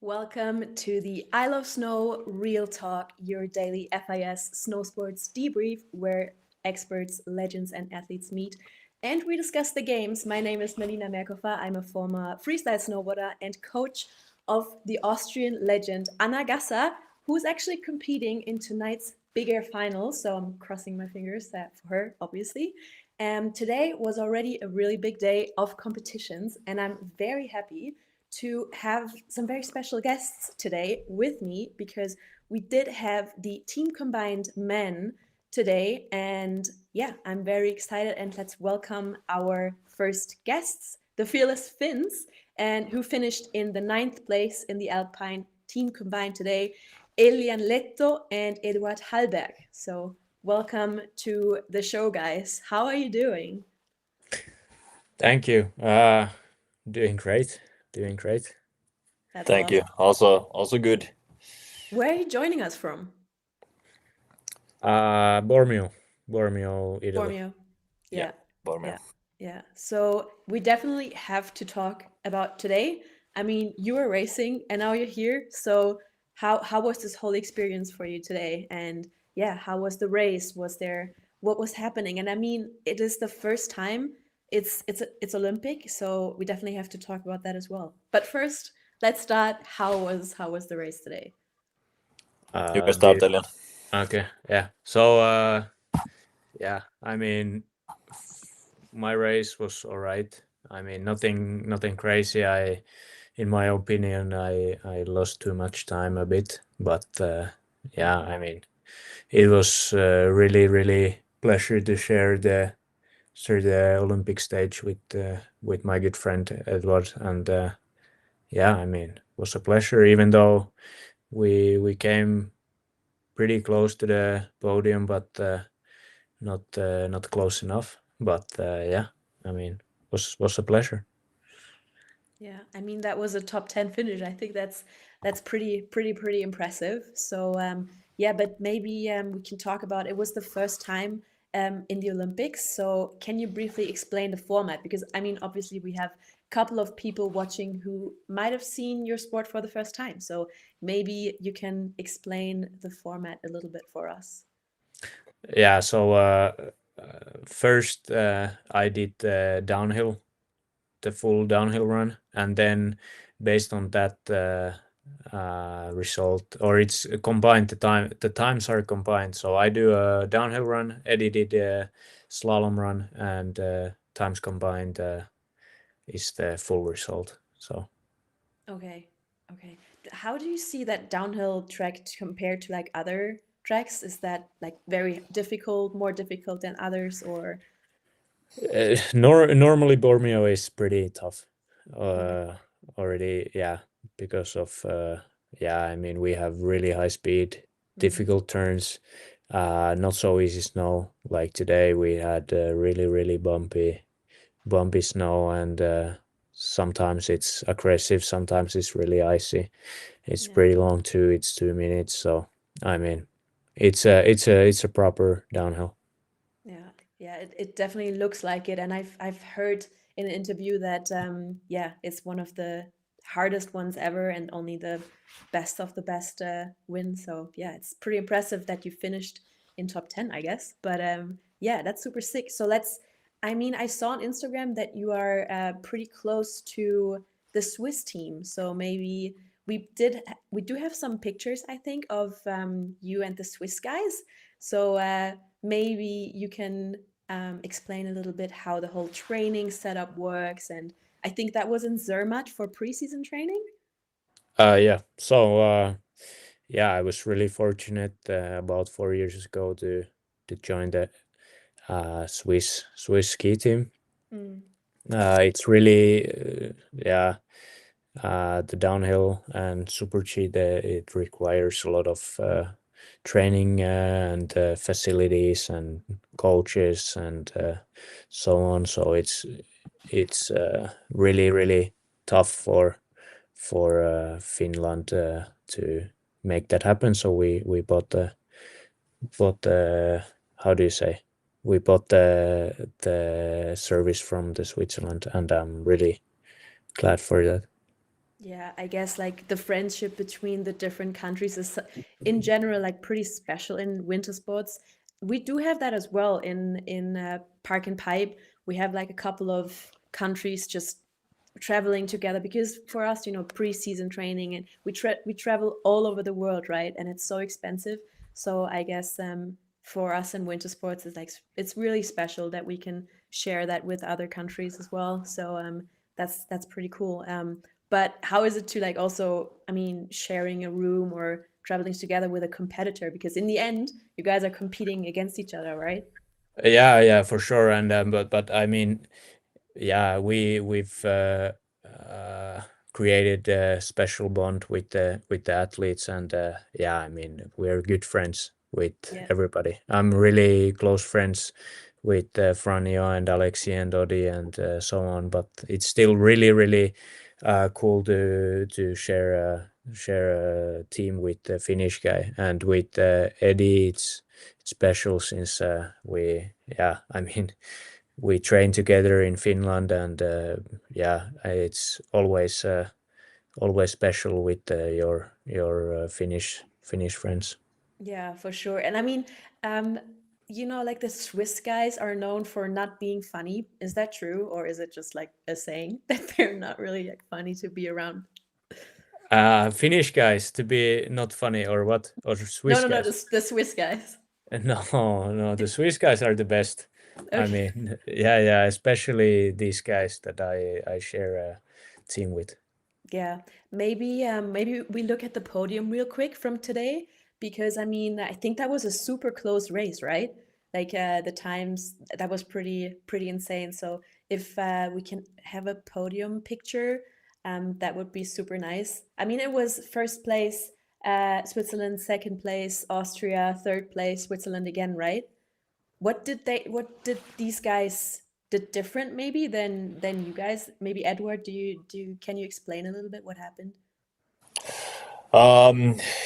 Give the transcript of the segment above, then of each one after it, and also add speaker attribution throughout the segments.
Speaker 1: Welcome to the I Love Snow Real Talk, your daily FIS snow sports debrief where experts, legends, and athletes meet and we discuss the games. My name is Melina Merkhoffer. I'm a former freestyle snowboarder and coach of the Austrian legend Anna Gasser, who's actually competing in tonight's bigger final. So I'm crossing my fingers for her, obviously. Today was already a really big day of competitions, and I'm very happy to have some very special guests today with me because we did have the team combined men today. And yeah, I'm very excited. And let's welcome our first guests, the Fearless Finns, and who finished in the 9th place in the Alpine team combined today, Elian Lehto and Eduard Hallberg. So welcome to the show, guys. How are you doing?
Speaker 2: Thank you. Doing great. Doing great.
Speaker 1: That's
Speaker 3: Thank you.
Speaker 1: awesome.
Speaker 3: Also good.
Speaker 1: Where are you joining us from?
Speaker 2: Bormio, Italy.
Speaker 1: Bormio.
Speaker 3: Yeah,
Speaker 1: Yeah.
Speaker 3: Bormio.
Speaker 1: Yeah. Yeah. So we definitely have to talk about today. I mean, you were racing and now you're here. So how was this whole experience for you today? And yeah, how was the race? Was there what was happening? And I mean, it is the first time it's Olympic, so we definitely have to talk about that as well. But first, let's start. How was the race today?
Speaker 3: You can start, Elian.
Speaker 2: Okay, yeah. So yeah, I mean, my race was all right. I mean, nothing crazy. In my opinion, I lost too much time a bit, but yeah, I mean, it was really pleasure to share the Olympic stage with my good friend Edward, and yeah, I mean, it was a pleasure. Even though we came pretty close to the podium, but not close enough. But yeah, I mean, was a pleasure.
Speaker 1: Yeah, I mean that was a top 10 finish. I think that's pretty impressive. So yeah, but maybe we can talk about it was the first time in the Olympics. So can you briefly explain the format? Because I mean, obviously we have a couple of people watching who might have seen your sport for the first time. So maybe you can explain the format a little bit for us.
Speaker 2: Yeah. So first I did downhill, the full downhill run, and then based on that result, or it's combined, the times are combined. So I do a downhill run, Eddie did a slalom run, and times combined is the full result. So
Speaker 1: Okay. Okay. How do you see that downhill track compared to like other tracks? Is that like very difficult, more difficult than others, or?
Speaker 2: normally Bormio is pretty tough
Speaker 1: Okay.
Speaker 2: already, yeah, because of yeah, I mean, we have really high speed,
Speaker 1: Mm.
Speaker 2: difficult turns, not so easy snow. Like today we had really bumpy snow, and sometimes it's aggressive, sometimes it's really icy. It's
Speaker 1: Yeah.
Speaker 2: pretty long too, it's 2 minutes. So I mean, it's a proper downhill.
Speaker 1: Yeah. Yeah. It definitely looks like it, and I've heard in an interview that yeah, it's one of the hardest ones ever, and only the best of the best win. So yeah, it's pretty impressive that you finished in top 10, I guess. But yeah, that's super sick. So let's. I mean, I saw on Instagram that you are pretty close to the Swiss team. So maybe we do have some pictures, I think, of you and the Swiss guys. So maybe you can explain a little bit how the whole training setup works. And I think that was in Zermatt for preseason training.
Speaker 2: Yeah. So yeah, I was really fortunate about 4 years ago to join the Swiss ski team.
Speaker 1: Mm.
Speaker 2: It's really yeah, the downhill and super G. It requires a lot of training and facilities and coaches and so on. So it's really tough for Finland to make that happen. So we bought the how do you say, we bought the service from the Switzerland, and I'm really glad for that.
Speaker 1: Yeah, I guess like the friendship between the different countries is in general like pretty special in winter sports. We do have that as well in Park and Pipe. We have like a couple of countries just traveling together because for us, pre-season training and we travel all over the world, right? And it's so expensive. So I guess for us in winter sports, it's like it's really special that we can share that with other countries as well. So that's pretty cool. But how is it to like also, I mean, sharing a room or traveling together with a competitor? Because in the end, you guys are competing against each other, right?
Speaker 2: Yeah, for sure. And but I mean, yeah, we've created a special bond with the athletes, and yeah, I mean, we're good friends with
Speaker 1: Yeah.
Speaker 2: everybody. I'm really close friends with Franjo and Alexi and Odi and so on. But it's still really cool to share a team with the Finnish guy, and with Eddie. It's special since I mean, we train together in Finland, and yeah, it's always special with your Finnish friends.
Speaker 1: Yeah, for sure. And I mean, um, like the Swiss guys are known for not being funny. Is that true, or is it just like a saying that they're not really like funny to be around?
Speaker 2: Finnish guys to be not funny, or what? Or
Speaker 1: No,
Speaker 2: Swiss
Speaker 1: no, no,
Speaker 2: guys?
Speaker 1: the Swiss guys.
Speaker 2: No, the Swiss guys are the best. I
Speaker 1: Okay.
Speaker 2: mean, yeah, especially these guys that I share a team with.
Speaker 1: Yeah, maybe we look at the podium real quick from today because I mean I think that was a super close race, right? Like the times that was pretty insane. So if we can have a podium picture, that would be super nice. I mean it was first place Switzerland, second place Austria, third place Switzerland again, right? What did these guys did different maybe than you guys? Maybe Edward, can you explain a little bit what happened?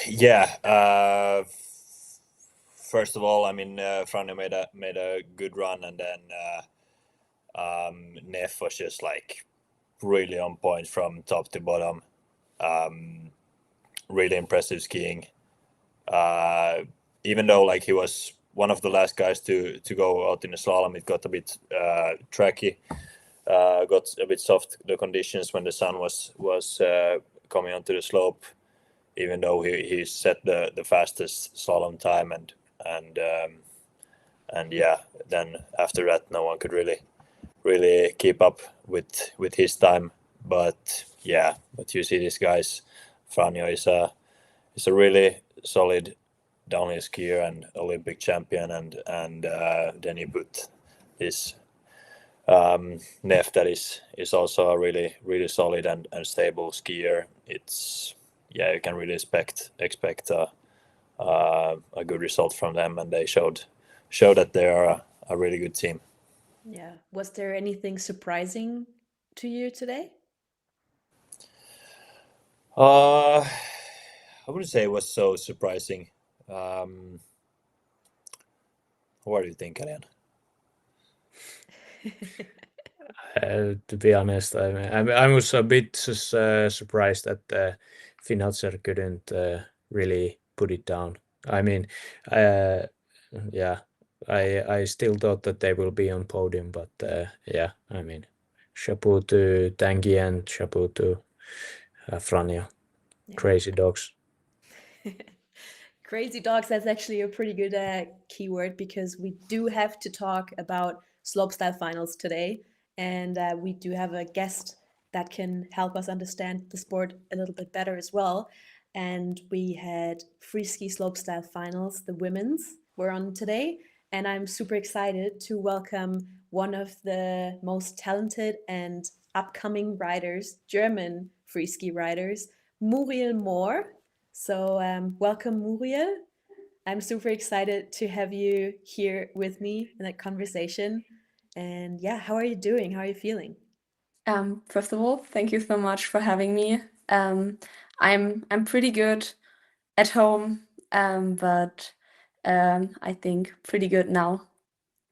Speaker 3: Yeah. First of all, I mean, Franjo made a good run, and then Neff was just like really on point from top to bottom. Really impressive skiing. Even though like he was one of the last guys to go out in the slalom, it got a bit tracky. Got a bit soft the conditions when the sun was coming onto the slope. Even though he set the fastest slalom time, and yeah, then after that no one could really keep up with his time. But yeah, but you see these guys, Franjo is a really solid downhill skier and Olympic champion, and then you put this Neff that is also a really solid and stable skier. It's yeah, you can really expect a good result from them, and they show that they are a really good team.
Speaker 1: Yeah. Was there anything surprising to you today?
Speaker 3: I wouldn't say it was so surprising. What do you think, Elian?
Speaker 2: To be honest, I was a bit surprised that Finhatzer couldn't really put it down. I mean, uh, yeah, I still thought that they will be on podium, but yeah, I mean, chapeau to Tanguy and chapeau to Franjo.
Speaker 1: Yeah.
Speaker 2: Crazy dogs.
Speaker 1: Crazy dogs, that's actually a pretty good keyword because we do have to talk about slopestyle finals today. And we do have a guest that can help us understand the sport a little bit better as well. And we had free ski slopestyle finals, the women's were on today. And I'm super excited to welcome one of the most talented and upcoming riders, German free ski riders, Muri Mohr. So, welcome, Muriel. I'm super excited to have you here with me in a conversation. And yeah, how are you doing? How are you feeling?
Speaker 4: First of all, thank you so much for having me. I'm pretty good at home, but I think pretty good now.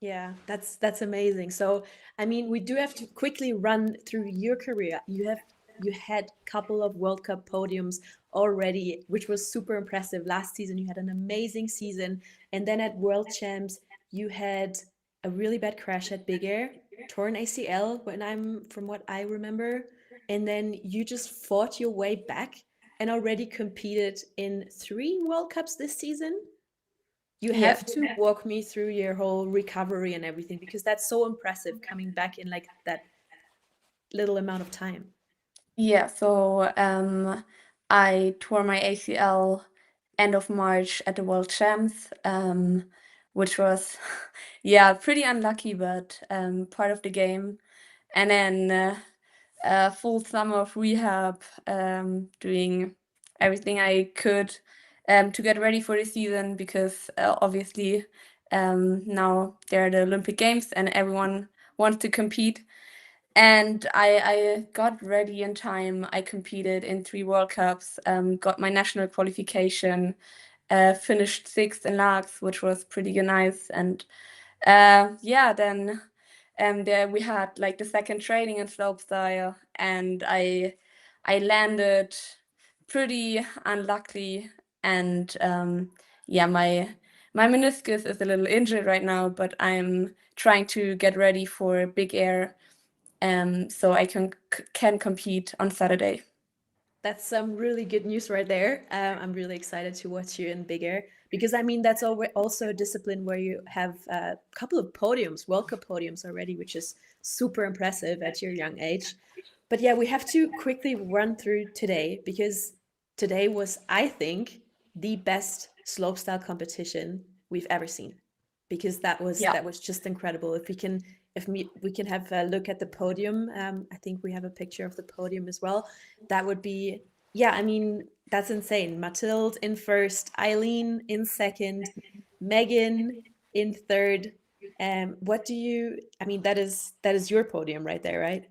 Speaker 1: Yeah, that's amazing. So, I mean, we do have to quickly run through your career. You have you had a couple of World Cup podiums already, which was super impressive. Last season, you had an amazing season. And then at World Champs, you had a really bad crash at Big Air, torn ACL from what I remember. And then you just fought your way back and already competed in 3 World Cups this season. You have to walk me through your whole recovery and everything, because that's so impressive coming back in like that little amount of time.
Speaker 4: Yeah, so I tore my ACL end of March at the World Champs, which was pretty unlucky, but part of the game. And then a full summer of rehab, doing everything I could to get ready for the season, because obviously now there are the Olympic Games and everyone wants to compete. And I got ready in time. I competed in 3 World Cups, got my national qualification, finished 6th in Largs, which was pretty nice. And then there we had like the second training in slopestyle, and I landed pretty unluckily, and my meniscus is a little injured right now, but I'm trying to get ready for Big Air, so I can compete on Saturday.
Speaker 1: That's some really good news right there. I'm really excited to watch you in Big Air, because I mean that's also a discipline where you have a couple of podiums, World Cup podiums already, which is super impressive at your young age. But yeah, we have to quickly run through today, because today was, I think, the best slopestyle competition we've ever seen, because that was just incredible. If we can have a look at the podium, I think we have a picture of the podium as well. That would be, I mean, that's insane. Mathilde in first, Eileen in second, Megan in third. What do you? I mean, that is your podium right there, right?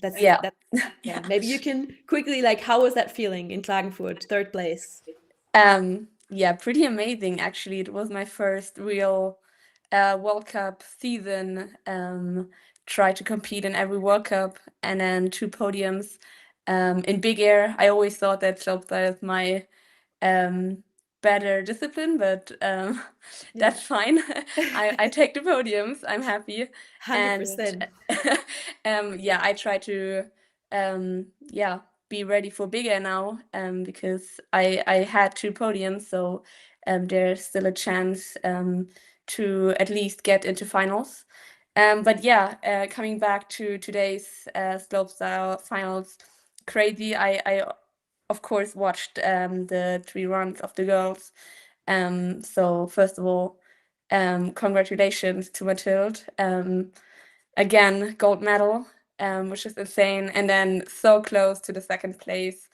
Speaker 1: Maybe you can quickly, like, how was that feeling in Klagenfurt, third place?
Speaker 4: Pretty amazing actually. It was my first real World Cup season. Try to compete in every World Cup, and then 2 podiums in Big Air. I always thought that slopestyle is my better discipline, but that's fine. I take the podiums. I'm happy.
Speaker 1: 100%.
Speaker 4: And I try to be ready for Big Air now, because I had 2 podiums, so there's still a chance to at least get into finals. Coming back to today's slopestyle finals, crazy. I of course watched the 3 runs of the girls. So first of all, congratulations to Mathilde. Again, gold medal, which is insane, and then so close to the 2nd place.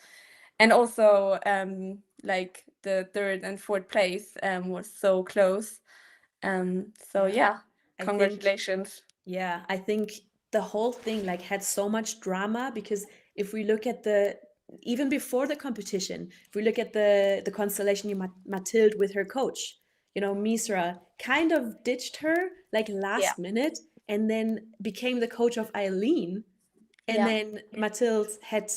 Speaker 4: And also like the 3rd and 4th place was so close. Congratulations.
Speaker 1: I think the whole thing like had so much drama, because if we look at even before the competition, if we look at the constellation, Mathilde with her coach, Misra kind of ditched her like last minute, and then became the coach of Eileen. And then Mathilde had,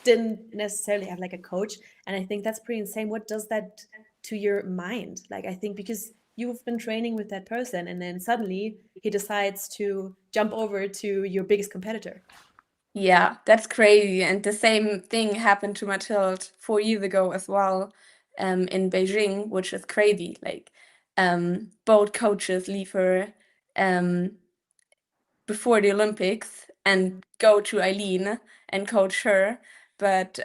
Speaker 1: didn't necessarily have like a coach. And I think that's pretty insane. What does that to your mind? Like, I think because you've been training with that person, and then suddenly he decides to jump over to your biggest competitor.
Speaker 4: Yeah, that's crazy. And the same thing happened to Mathilde 4 years ago as well, in Beijing, which is crazy. Like, both coaches leave her before the Olympics and go to Eileen and coach her. But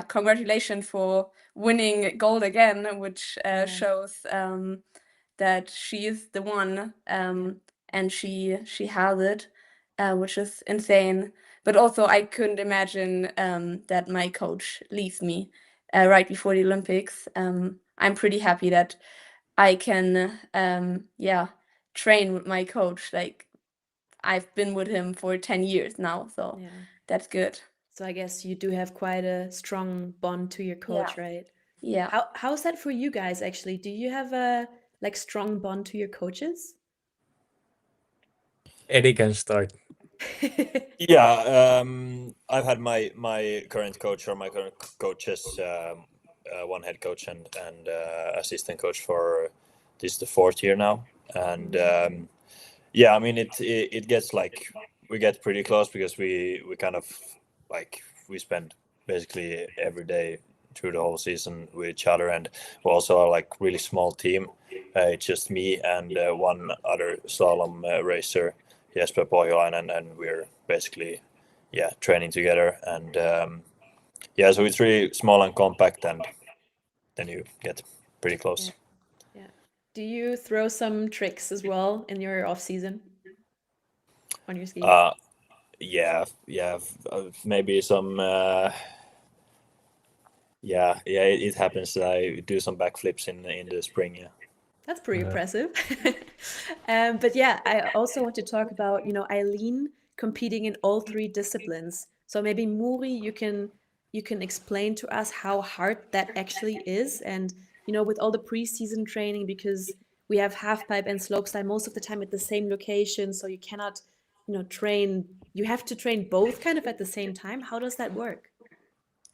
Speaker 4: congratulations for winning gold again, which shows that she is the one, and she has it, which is insane. But also, I couldn't imagine that my coach leaves me right before the Olympics. I'm pretty happy that I can train with my coach. Like, I've been with him for 10 years now, so that's good.
Speaker 1: So I guess you do have quite a strong bond to your coach, right?
Speaker 4: Yeah.
Speaker 1: How's that for you guys, actually? Do you have a like strong bond to your coaches?
Speaker 2: Eddie can start.
Speaker 3: Yeah, I've had my current coach or my current coaches, one head coach and assistant coach for this is the 4th year now, and yeah, I mean it gets like we get pretty close because we kind of like we spend basically every day through the whole season with each other, and we also are like really small team. It's just me and one other slalom racer, Jesper Pohjolainen, and we're basically training together, and so it's really small and compact, and then you get pretty close.
Speaker 1: Yeah. Do you throw some tricks as well in your off season on your skis?
Speaker 3: Maybe some it happens that I do some backflips in the spring.
Speaker 1: That's pretty impressive. But yeah, I also want to talk about, Eileen competing in all 3 disciplines. So maybe Muri, you can explain to us how hard that actually is, and with all the preseason training, because we have halfpipe and slopestyle most of the time at the same location, so you cannot, train. You have to train both kind of at the same time. How does that work?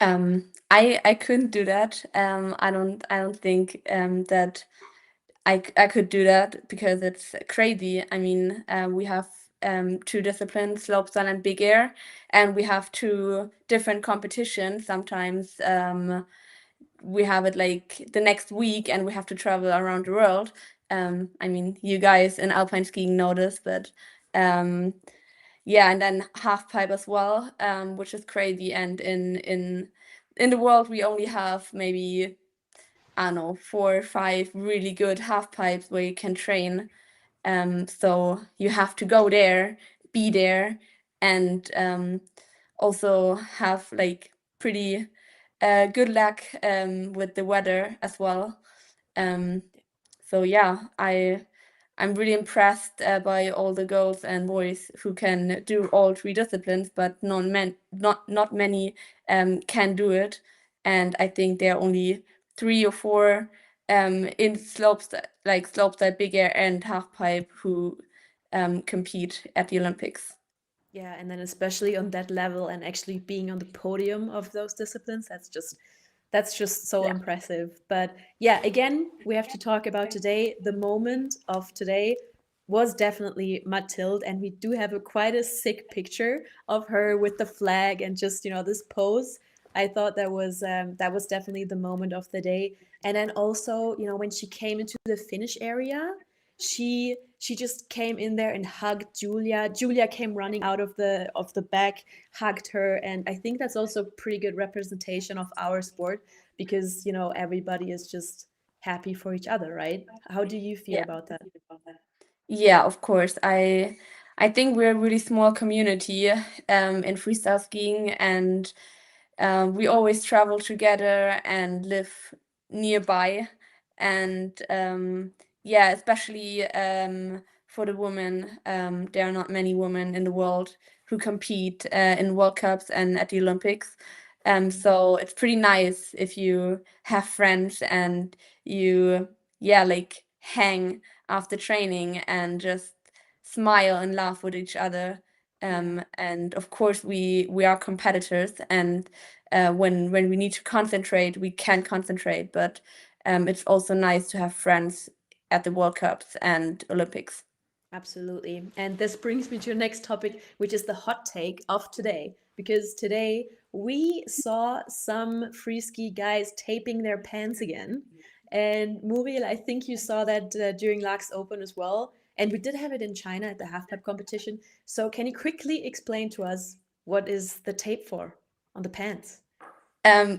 Speaker 4: I couldn't do that. I don't think that I could do that because it's crazy. I mean, we have 2 disciplines, slopestyle and big air, and we have 2 different competitions. Sometimes we have it like the next week and we have to travel around the world. I mean, you guys in alpine skiing know this, but yeah, and then half pipe as well, which is crazy. And in the world, we only have maybe, I don't know, 4 or 5 really good half pipes where you can train. So you have to go there, be there, and also have like pretty good luck with the weather as well. So yeah, I'm really impressed by all the girls and boys who can do all 3 disciplines, but not many can do it. And I think there are only 3 or 4 in slopestyle, big air, and half pipe who compete at the Olympics.
Speaker 1: Yeah, and then especially on that level and actually being on the podium of those disciplines, that's just so impressive. But yeah, again, we have to talk about today. The moment of today was definitely Mathilde, and we do have quite a sick picture of her with the flag and just this pose. I thought that was definitely the moment of the day. And then also, when she came into the finish area, she just came in there and hugged Julia. Julia came running out of the back, hugged her, and I think that's also pretty good representation of our sport, because everybody is just happy for each other, right? How do you feel about that?
Speaker 4: Yeah, of course. I think we're a really small community in freestyle skiing, and we always travel together and live nearby. And yeah, especially for the women, there are not many women in the world who compete in World Cups and at the Olympics. So it's pretty nice if you have friends and you, like hang after training and just smile and laugh with each other. And of course, we are competitors, and when we need to concentrate, we can concentrate. But it's also nice to have friends at the World Cups and Olympics.
Speaker 1: Absolutely. And this brings me to the next topic, which is the hot take of today. Because today we saw some free ski guys taping their pants again. And Muriel, I think you saw that during Laax Open as well. And we did have it in China at the halfpipe competition. So can you quickly explain to us what is the tape for on the pants?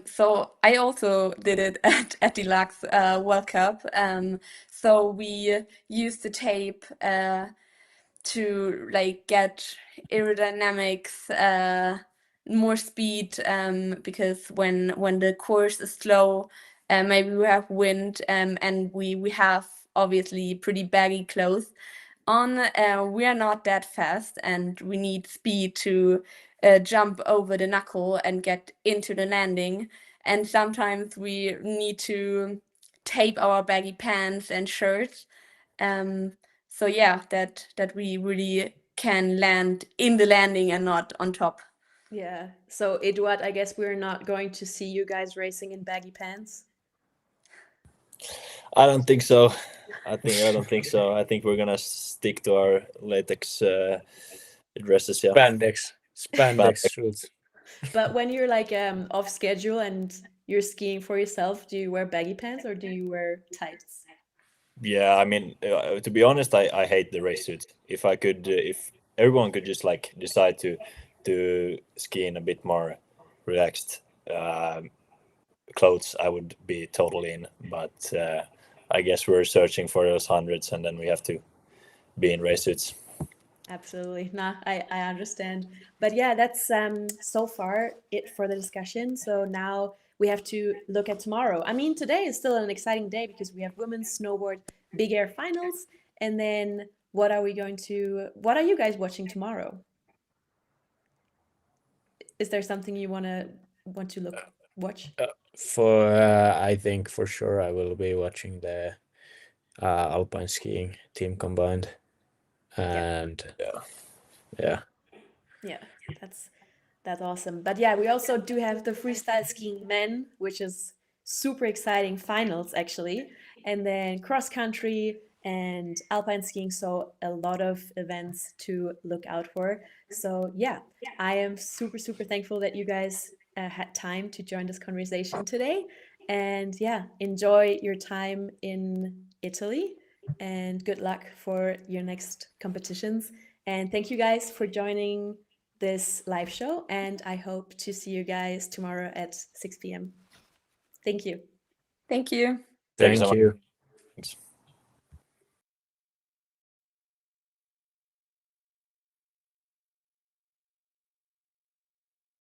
Speaker 4: So I also did it at the Laax World Cup. So we used the tape to like get aerodynamics, more speed, because when the course is slow, maybe we have wind, and we have obviously pretty baggy clothes on. We are not that fast, and we need speed to jump over the knuckle and get into the landing. And sometimes we need to tape our baggy pants and shirts. So yeah, that we really can land in the landing and not on top.
Speaker 1: Yeah. So Eduard, I guess we're not going to see you guys racing in baggy pants.
Speaker 3: I don't think so. I don't think so. I think we're gonna stick to our latex dresses. Yeah.
Speaker 2: Spandex suits.
Speaker 1: But when you're like off schedule and you're skiing for yourself, do you wear baggy pants or do you wear tights?
Speaker 3: Yeah, I mean, to be honest, I hate the race suits. If I could, if everyone could just like decide to ski in a bit more relaxed clothes, I would be totally in. But I guess we're searching for those hundreds, and then we have to be in race suits.
Speaker 1: Absolutely. Nah, I understand. But yeah, that's so far it for the discussion. So now we have to look at tomorrow. I mean, today is still an exciting day because we have women's snowboard big air finals. And then what are you guys watching tomorrow? Is there something you want to watch?
Speaker 2: I think for sure I will be watching the Alpine skiing team combined. And yeah,
Speaker 1: that's awesome. But yeah, we also do have the freestyle skiing men, which is super exciting finals actually, and then cross country and alpine skiing, so a lot of events to look out for. So yeah, I am super thankful that you guys had time to join this conversation today, and yeah, enjoy your time in Italy and good luck for your next competitions. And thank you guys for joining this live show. And I hope to see you guys tomorrow at 6 p.m. Thank you.
Speaker 4: Thank you.
Speaker 3: Thank you so much.
Speaker 2: thank you.